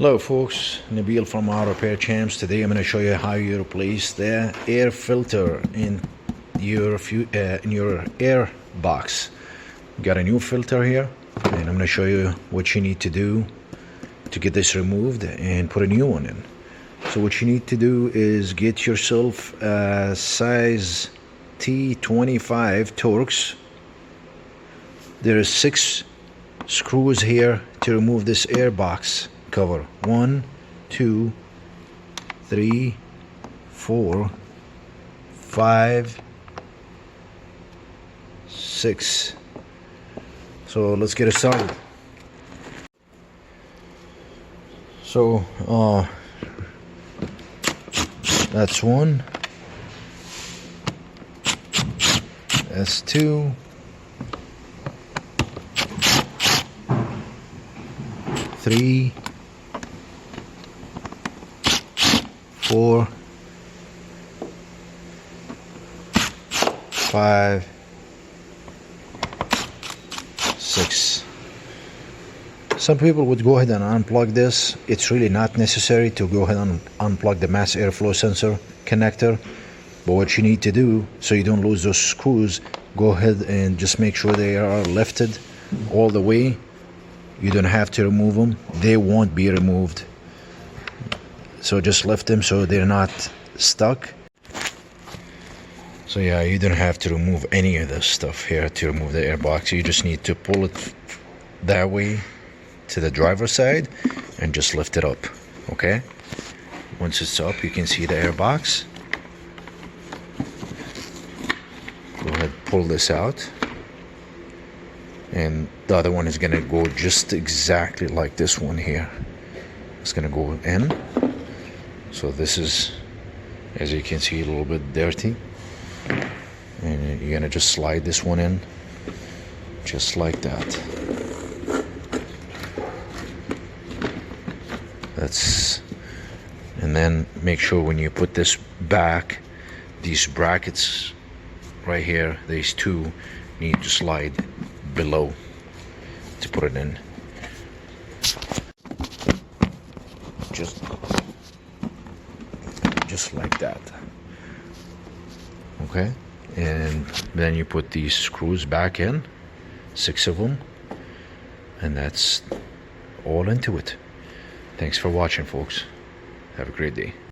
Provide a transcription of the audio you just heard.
Hello folks, Nabil from Auto Repair Champs. Today I'm going to show you how you replace the air filter in your air box. Got a new filter here, and I'm going to show you what you need to do to get this removed and put a new one in. So what you need to do is get yourself a size T25 Torx. There are 6 screws here to remove this air box cover. 1, 2, 3, 4, 5, 6. So let's get it started. So that's 1, that's 2, 3, 4, 5, 6. Some people would go ahead and unplug this. It's really not necessary to go ahead and unplug the mass airflow sensor connector, but what you need to do so you don't lose those screws, go ahead and just make sure they are lifted all the way. You don't have to remove them, they won't be removed. So just lift them so they're not stuck. So yeah, you don't have to remove any of this stuff here to remove the air box. You just need to pull it that way to the driver's side and just lift it up. Okay, once it's up, you can see the air box. Go ahead, pull this out, and the other one is gonna go just exactly like this one here. It's gonna go in. So this is, as you can see, a little bit dirty, and you're gonna just slide this one in just like that. And then make sure when you put this back, these brackets right here, these two need to slide below to put it in. Just like that. Okay, and then you put these screws back in, 6 of them, and that's all into it. Thanks for watching, folks. Have a great day.